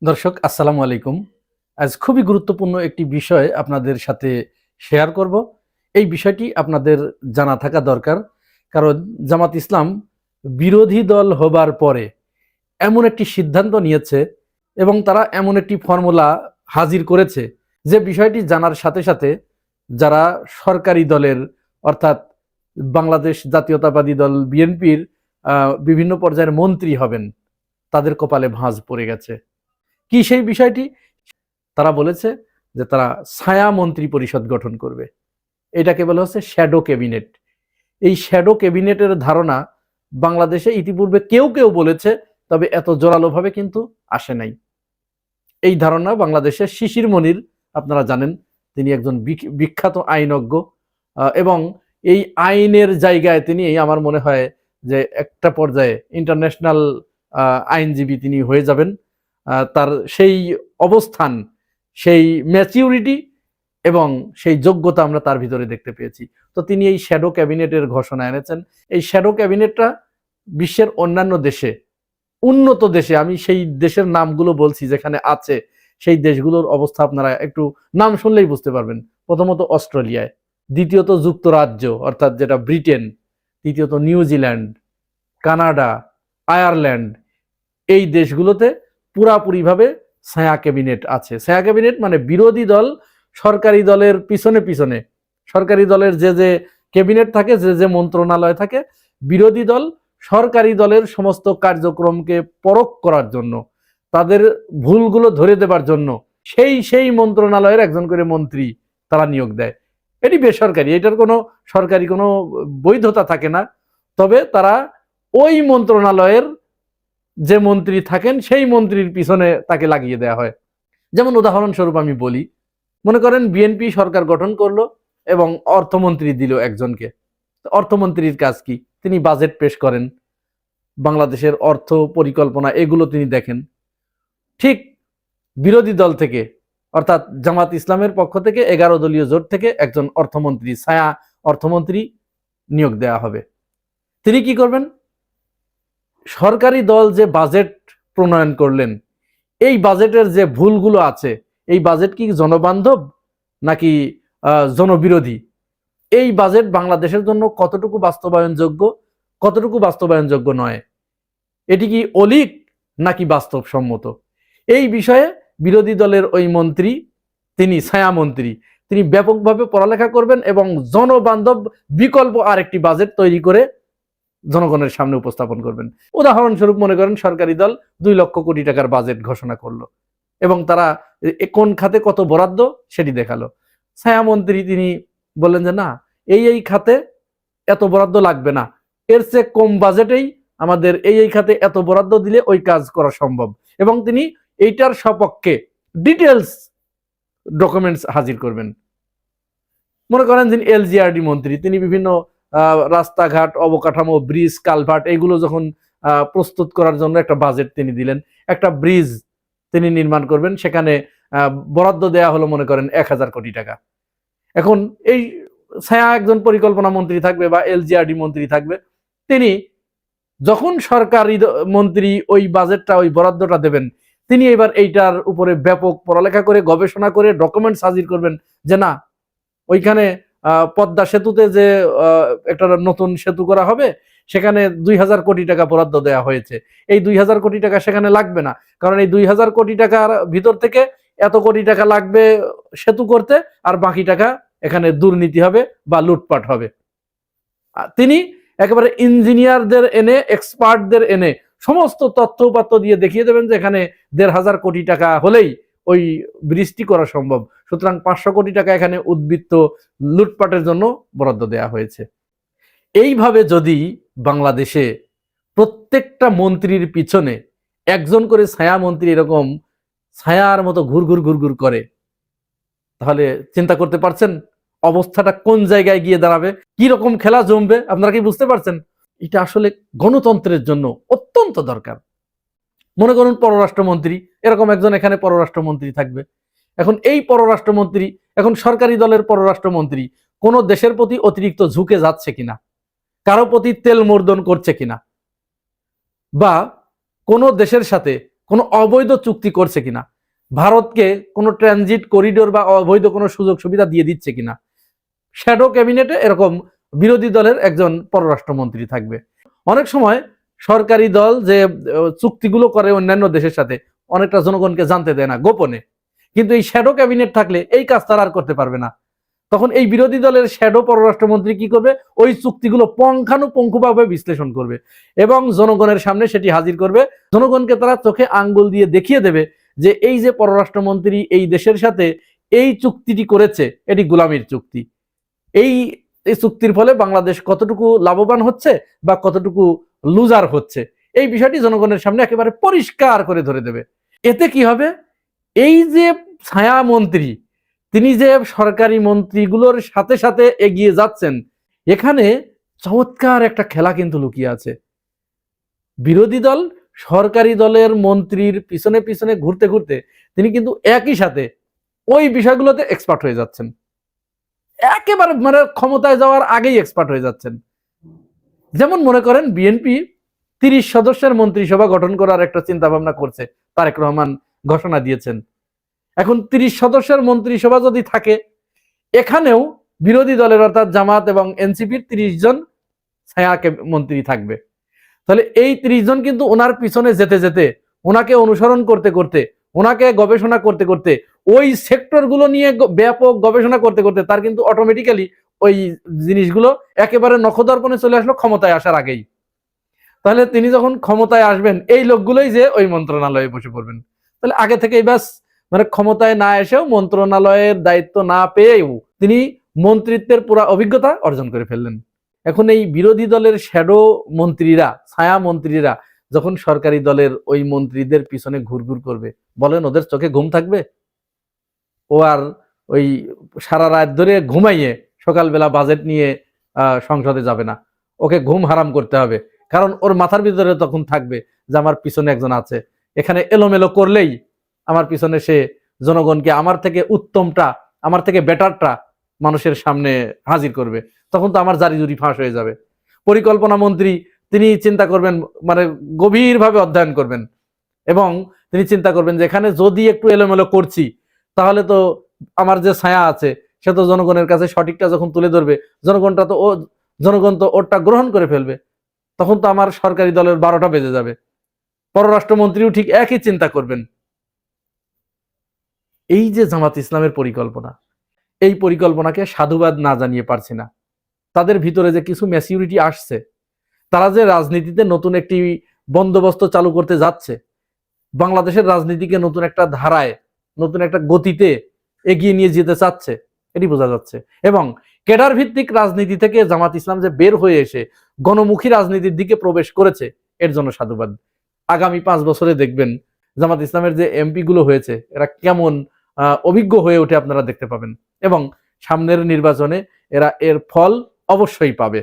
দর্শক আসসালামু আলাইকুম। আজ খুবই গুরুত্বপূর্ণ একটি বিষয় আপনাদের সাথে শেয়ার করব। এই বিষয়টি আপনাদের জানা থাকা দরকার, কারণ জামাত ইসলাম বিরোধী দল হবার পরে এমন একটি সিদ্ধান্ত নিয়েছে এবং তারা এমন একটি ফর্মুলা হাজির করেছে যে বিষয়টি জানার সাথে সাথে যারা সরকারি দলের অর্থাৎ বাংলাদেশ জাতীয়তাবাদী দল বিএনপির বিভিন্ন পর্যায়ের মন্ত্রী হবেন তাদের কপালে ভাঁজ পড়ে গেছে। কি সেই বিষয়টি? তারা বলেছে যে তারা ছায়া মন্ত্রী পরিষদ গঠন করবে। এটাকে বলা হচ্ছে শ্যাডো ক্যাবিনেট। এই শ্যাডো ক্যাবিনেটের ধারণা বাংলাদেশে ইতিপূর্বে কেউ কেউ বলেছে, তবে এত জোরালোভাবে কিন্তু আসে নাই। এই ধারণা বাংলাদেশের শিশির মনির, আপনারা জানেন তিনি একজন বিখ্যাত আইনজ্ঞ এবং এই আইনের জায়গায় তিনি আমার মনে হয় যে একটা পর্যায়ে ইন্টারন্যাশনাল আইনজীবী তিনি হয়ে যাবেন। তার সেই অবস্থান, সেই ম্যাচিউরিটি এবং সেই যোগ্যতা আমরা তার ভিতরে দেখতে পেয়েছি। তো তিনি এই শ্যাডো ক্যাবিনেটের ঘোষণা এনেছেন। এই শ্যাডো ক্যাবিনেটটা বিশ্বের অন্যান্য দেশে, উন্নত দেশে, আমি সেই দেশের নামগুলো বলছি যেখানে আছে, সেই দেশগুলোর অবস্থা আপনারা একটু নাম শুনলেই বুঝতে পারবেন। প্রথমত অস্ট্রেলিয়ায়, দ্বিতীয়ত যুক্তরাজ্য অর্থাৎ যেটা ব্রিটেন, তৃতীয়ত নিউজিল্যান্ড, কানাডা, আয়ারল্যান্ড, এই দেশগুলোতে পুরাপুরিভাবে ছায়া ক্যাবিনেট আছে। ছায়া ক্যাবিনেট মানে বিরোধী দল সরকারি দলের পিছনে পিছনে, সরকারি দলের যে যে ক্যাবিনেট থাকে, যে যে মন্ত্রণালয় থাকে, বিরোধী দল সরকারি দলের সমস্ত কার্যক্রমকে পরখ করার জন্য, তাদের ভুলগুলো ধরে দেবার জন্য সেই মন্ত্রণালয়ের একজন করে মন্ত্রী তারা নিয়োগ দেয়। এটি বেসরকারি, এটার কোনো সরকারি কোনো বৈধতা থাকে না। তবে তারা ওই মন্ত্রণালয়ের যে মন্ত্রী থাকেন সেই মন্ত্রীর পিছনে তাকে লাগিয়ে দেওয়া হয়। যেমন উদাহরণস্বরূপ আমি বলি, মনে করেন বিএনপি সরকার গঠন করলো এবং অর্থমন্ত্রী দিল একজনকে। অর্থমন্ত্রীর কাজ কি? তিনি বাজেট পেশ করেন, বাংলাদেশের অর্থ পরিকল্পনা এগুলো তিনি দেখেন। ঠিক বিরোধী দল থেকে অর্থাৎ জামাত ইসলামের পক্ষ থেকে 11 দলীয় জোট থেকে একজন অর্থমন্ত্রী, ছায়া অর্থমন্ত্রী নিয়োগ দেওয়া হবে। তিনি কি করবেন? সরকারি দল যে বাজেট প্রণয়ন করলেন, এই বাজেটের যে ভুলগুলো আছে, এই বাজেট কি জনবান্ধব নাকি জনবিরোধী? এই বাজেট বাংলাদেশের জন্য কতটুকু বাস্তবায়নযোগ্য, কতটুকু বাস্তবায়নযোগ্য নয়, এটি কি অলীক নাকি বাস্তবসম্মত, এই বিষয়ে বিরোধী দলের ওই মন্ত্রী, তিনি ছায়া মন্ত্রী, তিনি ব্যাপকভাবে পড়ালেখা করবেন এবং জনবান্ধব বিকল্প আরেকটি বাজেট তৈরি করে জনগণের সামনে উপস্থাপন করবেন। উদাহরণস্বরূপ মনে করেন সরকারি দল 2 লক্ষ কোটি টাকার বাজেট ঘোষণা করলো এবং তারা কোন খাতে কত বরাদ্দ সেটি দেখালো। ছায়ামন্ত্রী তিনি বললেন যে না, এই খাতে এত বরাদ্দ লাগবে না, এর চেয়ে কম বাজেটেই আমাদের এই খাতে এত বরাদ্দ দিলে ওই কাজ করা সম্ভব, এবং তিনি এইটার সপক্ষে ডিটেলস ডকুমেন্টস হাজির করবেন। মনে করেন যিনি এলজিআরডি মন্ত্রী, তিনি বিভিন্ন রাস্তাঘাট, অবকাঠামো, ব্রিজ, কালভার্ট এগুলো যখন প্রস্তুত করার জন্য একটা বাজেট তিনি দিলেন, একটা ব্রিজ তিনি নির্মাণ করবেন, সেখানে বরাদ্দ দেয়া হলো মনে করেন 1000 কোটি টাকা। এখন এই ছায়া একজন পরিকল্পনা মন্ত্রী থাকবে বা এলজিআরডি মন্ত্রী থাকবে, তিনি যখন সরকারি মন্ত্রী ওই বাজেটটা, ওই বরাদ্দটা দেবেন, তিনি এবার এইটার উপরে ব্যাপক পড়ালেখা করে, গবেষণা করে ডকুমেন্টস হাজির করবেন যে না, ওইখানে পদ্মা সেতুতে যে একটা নতুন সেতু করা হবে, সেখানে 2000 কোটি টাকা বরাদ্দ দেওয়া হয়েছে। এই 2000 কোটি টাকা সেখানে লাগবে না, কারণ এই 2000 কোটি টাকার ভিতর থেকে এত কোটি টাকা লাগবে সেতু করতে, আর বাকি টাকা এখানে দুর্নীতি হবে বা লুটপাট হবে। তিনি একেবারে ইঞ্জিনিয়ারদের এনে, এক্সপার্টদের এনে সমস্ত তথ্য উপাত্ত দিয়ে দেখিয়ে দেবেন যে এখানে 1500 কোটি টাকা হলেই ওই ব্রিজটি করা সম্ভব, সুতরাং 500 কোটি টাকা এখানে উদ্বৃত্ত লুটপাটের জন্য বরাদ্দ দেওয়া হয়েছে। এইভাবে যদি বাংলাদেশে প্রত্যেকটা মন্ত্রীর পিছনে একজন করে ছায়া মন্ত্রী এরকম ছায়ার মতো ঘুরঘুর করে, তাহলে চিন্তা করতে পারছেন অবস্থাটা কোন জায়গায় গিয়ে দাঁড়াবে, কি রকম খেলা জমবে? আপনারা কি বুঝতে পারছেন? এটা আসলে গণতন্ত্রের জন্য অত্যন্ত দরকার। মনে করুন পররাষ্ট্রমন্ত্রী, এরকম একজন এখানে পররাষ্ট্রমন্ত্রী থাকবে। এখন এই পররাষ্ট্রমন্ত্রী, এখন সরকারি দলের পররাষ্ট্রমন্ত্রী কোন দেশের প্রতি অতিরিক্ত ঝুঁকে যাচ্ছে কিনা, কারো প্রতি তেল মর্দন করছে কিনা, বা কোন দেশের সাথে কোনো অবৈধ চুক্তি করছে কিনা, ভারতকে কোনো ট্রানজিট করিডোর বা অবৈধ কোনো সুযোগ সুবিধা দিয়ে দিচ্ছে কিনা। শ্যাডো ক্যাবিনেটে এরকম বিরোধী দলের একজন পররাষ্ট্রমন্ত্রী থাকবে। অনেক সময় সরকারি দল যে চুক্তিগুলো করে অন্যান্য দেশের সাথে অনেকটা জনগণকে জানতে দেয় না, গোপনে, কিন্তু এই শ্যাডো ক্যাবিনেট থাকলে এই কাজ তারা আর করতে পারবে না। তখন এই বিরোধী দলের শ্যাডো পররাষ্ট্রমন্ত্রী কি করবে, ওই চুক্তিগুলো পুঙ্খানুপুঙ্খভাবে বিশ্লেষণ করবে এবং জনগণের সামনে সেটি হাজির করবে। জনগণকে তারা চোখে আঙ্গুল দিয়ে দেখিয়ে দেবে যে এই যে পররাষ্ট্রমন্ত্রী এই দেশের সাথে এই চুক্তিটি করেছে, এটি গোলামির চুক্তি। এই চুক্তির ফলে বাংলাদেশ কতটুকু লাভবান হচ্ছে বা কতটুকু লুজার হচ্ছে, এই বিষয়টি জনগণের সামনে একেবারে পরিষ্কার করে ধরে দেবে। এতে কি হবে, এই যে ছায়া মন্ত্রী তিনি যে সরকারি মন্ত্রীগুলোর সাথে সাথে এগিয়ে যাচ্ছেন, এখানে চমৎকার একটা খেলা কিন্তু লুকিয়ে আছে। বিরোধী দল সরকারি দলের মন্ত্রীর পিছনে পিছনে ঘুরতে ঘুরতে তিনি কিন্তু একই সাথে ওই বিষয়গুলোতে এক্সপার্ট হয়ে যাচ্ছেন, একেবারে মানে ক্ষমতায় যাওয়ার আগেই এক্সপার্ট হয়ে যাচ্ছেন। যেমন মনে করেন বিএনপি 30 সদস্যের মন্ত্রিসভা গঠন করার একটা চিন্তা ভাবনা করছে, তারেক রহমান ঘোষণা দিয়েছেন। এখন 30 সদস্যের মন্ত্রিসভা যদি থাকে, এখানেও বিরোধী দলের অর্থাৎ জামাত এবং এনসিপির 30 জন ছায়া মন্ত্রী থাকবে। তাহলে এই 30 জন কিন্তু ওনার পিছনে যেতে যেতে, ওনাকে অনুসরণ করতে করতে, ওনাকে গবেষণা করতে করতে, ওই সেক্টরগুলো নিয়ে ব্যাপক গবেষণা করতে করতে তার কিন্তু অটোমেটিক্যালি ওই জিনিসগুলো একেবারে নখদর্পণে চলে আসলো ক্ষমতায় আসার আগেই। তাহলে তিনি যখন ক্ষমতায় আসবেন, এই লোকগুলোই যে ওই মন্ত্রণালয়ে বসে পড়বেন। তাহলে আগে থেকেই ব্যাস মানে ক্ষমতায় না এসেও, মন্ত্রণালয়ের দায়িত্ব না পেয়েও তিনি মন্ত্রিত্বের পুরা অভিজ্ঞতা অর্জন করে ফেললেন। এখন এই বিরোধী দলের শ্যাডো মন্ত্রীরা, ছায়া মন্ত্রীরা যখন সরকারি দলের ওই মন্ত্রীদের পিছনে ঘুরঘুর করবে, বলেন ওদের চোখে ঘুম থাকবে? ও আর ওই সারা রাত ধরে ঘুমাইয়ে সকালবেলা বাজেট নিয়ে সংসদে যাবে না, ওকে ঘুম হারাম করতে হবে। কারণ ওর মাথার ভিতরে তখন থাকবে যে আমার পিছনে একজন আছে, এখানে এলোমেলো করলেই আমার পিছনে সে জনগণকে আমার থেকে উত্তমটা, আমার থেকে বেটারটা মানুষের সামনে হাজির করবে। তখন তো আমার জারি জুরি ফাঁস হয়ে যাবে। পরিকল্পনা মন্ত্রী তিনি চিন্তা করবেন, মানে গভীরভাবে অধ্যয়ন করবেন এবং তিনি চিন্তা করবেন যে এখানে যদি একটু এলোমেলো করছি, তাহলে তো আমার যে ছায়া আছে সে তো জনগণের কাছে সঠিকটা যখন তুলে ধরবে, জনগণ তো ওরটা গ্রহণ করে ফেলবে। তখন তো আমার সরকারি দলের 12টা বেজে যাবে। পররাষ্ট্রমন্ত্রীও ঠিক একই চিন্তা করবেন। এই যে জামাত ইসলামের পরিকল্পনা, এই পরিকল্পনাকে সাধুবাদ না জানিয়ে পারছি না। তাদের ভিতরে যে কিছু ম্যাচিউরিটি আসছে, তারা যে রাজনীতিতে নতুন একটি বন্দোবস্ত চালু করতে যাচ্ছে, বাংলাদেশের রাজনীতিকে নতুন একটা ধারায়, নতুন একটা গতিতে এগিয়ে নিয়ে যেতে চাচ্ছে, এটি বোঝা যাচ্ছে। এবং ক্যাডার ভিত্তিক রাজনীতি থেকে জামাত ইসলাম যে বের হয়ে এসে গণমুখী রাজনীতির দিকে প্রবেশ করেছে, এর জন্য সাধুবাদ। আগামী 5 বছরে দেখবেন জামাত ইসলামের যে এমপি গুলো হয়েছে, এরা কেমন অভিজ্ঞ হয়ে ওঠে আপনারা দেখতে পাবেন এবং সামনের নির্বাচনে এরা এর ফল অবশ্যই পাবে।